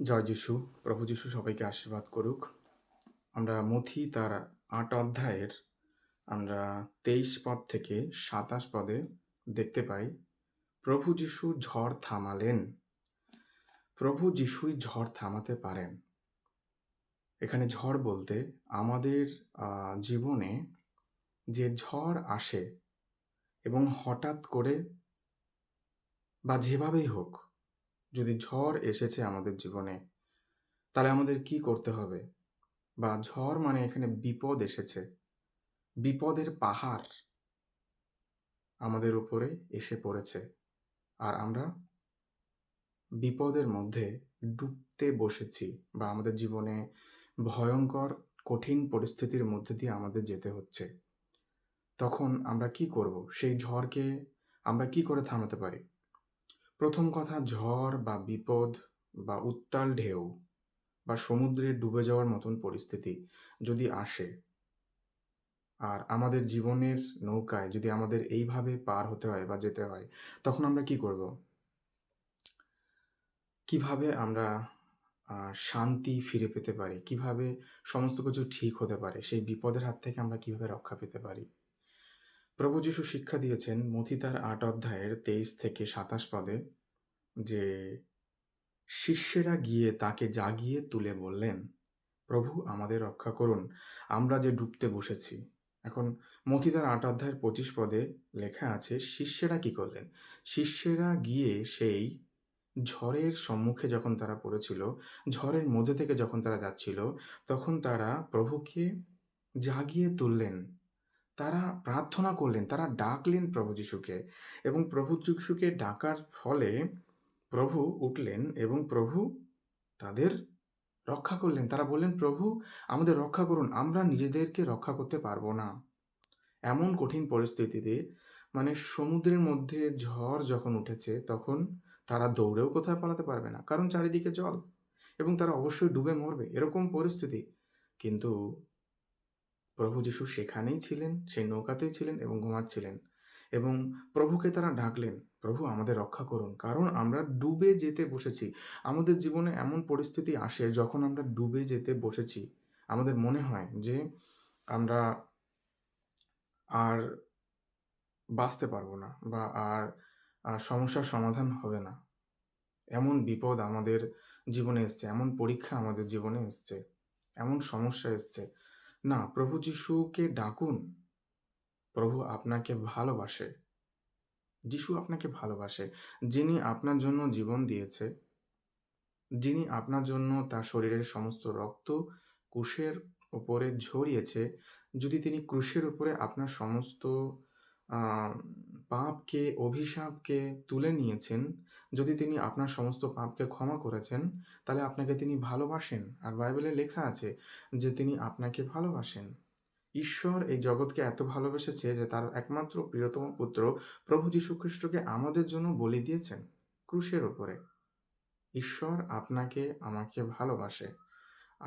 জয় যিশু। প্রভু যিশু সবাইকে আশীর্বাদ করুক। আমরা মথি তার ৮ অধ্যায়ের আমরা ২৩ পদ থেকে ২৭ পদে দেখতে পাই, প্রভু যিশু ঝড় থামালেন। প্রভু যিশুই ঝড় থামাতে পারেন। এখানে ঝড় বলতে আমাদের জীবনে যে ঝড় আসে এবং হঠাৎ করে বা যেভাবেই হোক, যদি ঝড় এসেছে আমাদের জীবনে, তাহলে আমাদের কি করতে হবে? বা ঝড় মানে এখানে বিপদ এসেছে। বিপদের পাহাড় আমাদের উপরে এসে পড়েছে। আর আমরা বিপদের মধ্যে ডুবতে বসেছি, বা আমাদের জীবনে ভয়ঙ্কর কঠিন পরিস্থিতির মধ্যে দিয়ে আমাদের যেতে হচ্ছে। তখন আমরা কি করব? সেই ঝড়কে আমরা কি করে থামাতে পারি? প্রথম কথা, ঝড় বা বিপদ বা উত্তাল ঢেউ বা সমুদ্রে ডুবে যাওয়ার মতন পরিস্থিতি যদি আসে, আর আমাদের জীবনের নৌকায় যদি আমাদের এইভাবে পার হতে হয় বা যেতে হয়, তখন আমরা কি করব? কিভাবে আমরা শান্তি ফিরে পেতে পারি? কিভাবে সমস্ত কিছু ঠিক হতে পারে? সেই বিপদের হাত থেকে আমরা কিভাবে রক্ষা পেতে পারি? প্রভু যীশু শিক্ষা দিয়েছেন মথি তার ৮ অধ্যায়ের ২৩ থেকে ২৭ পদে, যে শিষ্যেরা গিয়ে তাকে জাগিয়ে তুলে বললেন, প্রভু আমাদের রক্ষা করুন, আমরা যে ডুবতে বসেছি। এখন মথি তার ৮ অধ্যায়ের ২৫ পদে লেখা আছে, শিষ্যেরা কি করলেন? শিষ্যেরা গিয়ে সেই ঝড়ের সম্মুখে যখন তারা পড়েছিল, ঝড়ের মধ্যে থেকে যখন তারা যাচ্ছিল, তখন তারা প্রভুকে জাগিয়ে তুললেন। তারা প্রার্থনা করলেন, তারা ডাকলেন প্রভু যিশুকে, এবং প্রভু যিশুকে ডাকার ফলে প্রভু উঠলেন এবং প্রভু তাদের রক্ষা করলেন। তারা বললেন, প্রভু আমাদের রক্ষা করুন, আমরা নিজেদেরকে রক্ষা করতে পারবো না। এমন কঠিন পরিস্থিতিতে, মানে সমুদ্রের মধ্যে ঝড় যখন উঠেছে, তখন তারা দৌড়েও কোথাও পালাতে পারবে না, কারণ চারিদিকে জল, এবং তারা অবশ্যই ডুবে মরবে, এরকম পরিস্থিতি। কিন্তু প্রভু যিশু সেখানেই ছিলেন, সেই নৌকাতেই ছিলেন এবং ঘুমাচ্ছিলেন, এবং প্রভুকে তারা ডাকলেন, প্রভু আমাদের রক্ষা করুন, কারণ আমরা ডুবে যেতে বসেছি। আমাদের জীবনে এমন পরিস্থিতি আসে যখন আমরা ডুবে যেতে বসেছি, আমাদের মনে হয় যে আমরা আর বাঁচতে পারবো না, বা আর সমস্যার সমাধান হবে না। এমন বিপদ আমাদের জীবনে এসছে, এমন পরীক্ষা আমাদের জীবনে এসছে, এমন সমস্যা এসছে। না, প্রভু যিশুকে ডাকুন। প্রভু আপনাকে ভালোবাসে। যিশু আপনাকে ভালোবাসে। যিনি আপনার জন্য জীবন দিয়েছে, যিনি আপনার জন্য তার শরীরের সমস্ত রক্ত ক্রুশের উপরে ঝরিয়েছে, যদি তিনি ক্রুশের উপরে আপনার সমস্ত আ পাপকে, অভিশাপকে তুলে নিয়েছেন, যদি তিনি আপনার সমস্ত পাপকে ক্ষমা করেছেন, তাহলে আপনাকে তিনি ভালোবাসেন। আর বাইবেলে লেখা আছে যে তিনি আপনাকে ভালোবাসেন। ঈশ্বর এই জগৎকে এত ভালোবেসেছে যে তার একমাত্র প্রিয়তম পুত্র প্রভু যীশু খ্রিস্টকে আমাদের জন্য বলি দিয়েছেন ক্রুশের উপরে। ঈশ্বর আপনাকে আমাকে ভালোবাসে।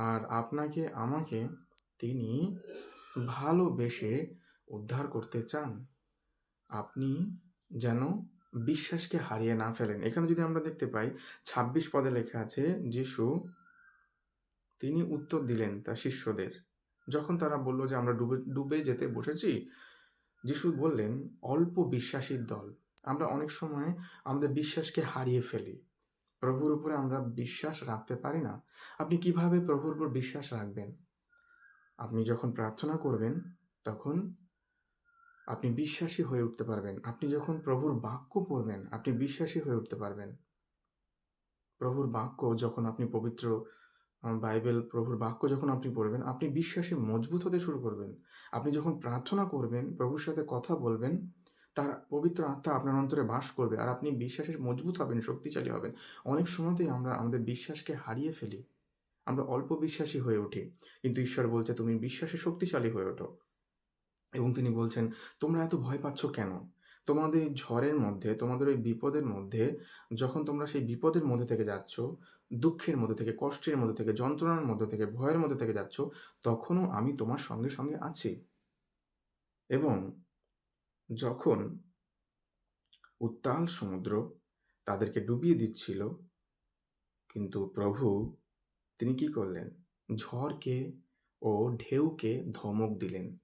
আর আপনাকে আমাকে তিনি ভালোবেসে উদ্ধার করতে চান। আপনি যেন বিশ্বাসকে হারিয়ে না ফেলেন। এখানে যদি আমরা দেখতে পাই ২৬ পদে লেখা আছে, যিশু তিনি উত্তর দিলেন তার শিষ্যদের। যখন তারা বলল যে আমরা ডুবে যেতে বসেছি, যিশু বললেন, অল্প বিশ্বাসীর দল। আমরা অনেক সময় আমাদের বিশ্বাসকে হারিয়ে ফেলি। প্রভুর উপরে আমরা বিশ্বাস রাখতে পারি না। আপনি কিভাবে প্রভুর উপর বিশ্বাস রাখবেন? আপনি যখন প্রার্থনা করবেন, তখন আপনি বিশ্বাসী হয়ে উঠতে পারবেন। আপনি যখন প্রভুর বাক্য পড়বেন, আপনি বিশ্বাসী হয়ে উঠতে পারবেন। প্রভুর বাক্য যখন আপনি পবিত্র বাইবেল, প্রভুর বাক্য যখন আপনি পড়বেন, আপনি বিশ্বাসে মজবুত হতে শুরু করবেন। আপনি যখন প্রার্থনা করবেন, প্রভুর সাথে কথা বলবেন, তার পবিত্র আত্মা আপনার অন্তরে বাস করবে, আর আপনি বিশ্বাসে মজবুত হবেন, শক্তিশালী হবেন। অনেক সময়তেই আমরা আমাদের বিশ্বাসকে হারিয়ে ফেলি। আমরা অল্প বিশ্বাসী হয়ে উঠি। কিন্তু ঈশ্বর বলছে, তুমি বিশ্বাসে শক্তিশালী হয়ে ওঠো। এবং তিনি বলছেন, তোমরা এত ভয় পাচ্ছ কেন? তোমাদের এই ঝড়ের মধ্যে, তোমাদের ওই বিপদের মধ্যে, যখন তোমরা সেই বিপদের মধ্যে থেকে যাচ্ছ, দুঃখের মধ্যে থেকে, কষ্টের মধ্যে থেকে, যন্ত্রণার মধ্যে থেকে, ভয়ের মধ্যে থেকে যাচ্ছ, তখনও আমি তোমার সঙ্গে সঙ্গে আছি। এবং যখন উত্তাল সমুদ্র তাদেরকে ডুবিয়ে দিচ্ছিল, কিন্তু প্রভু তিনি কি করলেন? ঝড়কে ও ঢেউকে ধমক দিলেন।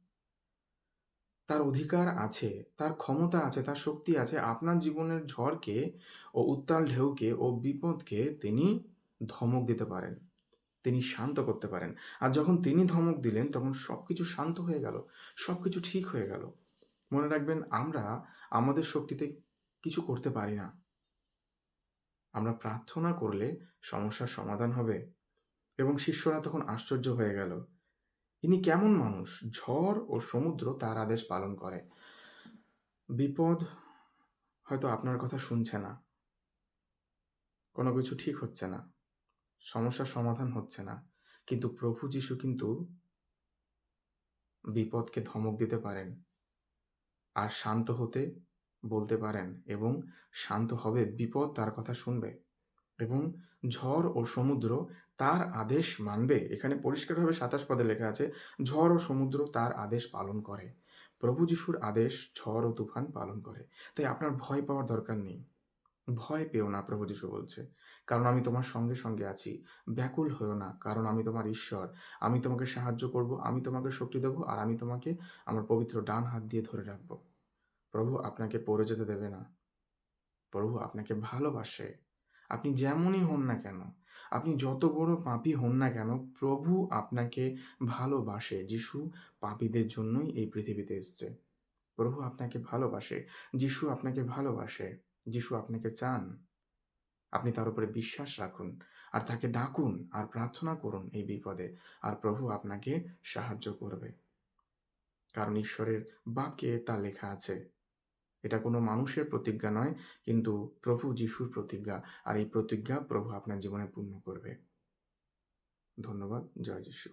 তার অধিকার আছে, তার ক্ষমতা আছে, তার শক্তি আছে আপনার জীবনের ঝড়কে ও উত্তাল ঢেউকে ও বিপদকে তিনি ধমক দিতে পারেন। তিনি শান্ত করতে পারেন। আর যখন তিনি ধমক দিলেন তখন সবকিছু শান্ত হয়ে গেল। সবকিছু ঠিক হয়ে গেল। মনে রাখবেন আমরা আমাদের শক্তিতে কিছু করতে পারি না। আমরা প্রার্থনা করলে সমস্যার সমাধান হবে এবং শিষ্যরা তখন আশ্চর্য হয়ে গেল। ইনি কেমন মানুষ? ঝড় ও সমুদ্র তার আদেশ পালন করে। বিপদ হয়তো আপনার কথা শুনছে না। কোনো কিছু ঠিক হচ্ছে না। সমস্যার সমাধান হচ্ছে না। কিন্তু প্রভু যিশু কিন্তু বিপদকে ধমক দিতে পারেন। আর শান্ত হতে বলতে পারেন এবং শান্ত হবে, বিপদ তার কথা শুনবে এবং ঝড় ও সমুদ্র তার আদেশ মানবে। এখানে পরিষ্কারভাবে ২৭ পদে লেখা আছে, ঝড় ও সমুদ্র তার আদেশ পালন করে। প্রভু যিশুর আদেশ ঝড় ও তুফান পালন করে। তাই আপনার ভয় পাওয়ার দরকার নেই। ভয় পেও না, প্রভু যিশু বলছে। কারণ আমি তোমার সঙ্গে, সঙ্গে আছি। ব্যাকুল হয়ো না, কারণ আমি তোমার ঈশ্বর। আমি তোমাকে সাহায্য করব, আমি তোমাকে শক্তি দেব আর আমি তোমাকে আমার পবিত্র ডান হাত দিয়ে ধরে রাখব। প্রভু আপনাকে পড়ে যেতে দেবে না। প্রভু আপনাকে ভালোবাসে। আপনি যেমনই হন না কেন, আপনি যত বড় পাপী হন না কেন, প্রভু আপনাকে ভালোবাসে। যিশু পাপীদের জন্যই এই পৃথিবীতে এসেছে। প্রভু আপনাকে ভালোবাসে। যিশু আপনাকে ভালোবাসে। যিশু আপনাকে চান। আপনি তার উপরে বিশ্বাস রাখুন আর তাকে ডাকুন আর প্রার্থনা করুন এই বিপদে। আর প্রভু আপনাকে সাহায্য করবে। কারণ ঈশ্বরের বাক্যে তা লেখা আছে। এটা কোনো মানুষের প্রতিজ্ঞা নয়, কিন্তু প্রভু যিশুর প্রতিজ্ঞা। আর এই প্রতিজ্ঞা প্রভু আপনার জীবনে পূর্ণ করবে। ধন্যবাদ। জয় যিশু।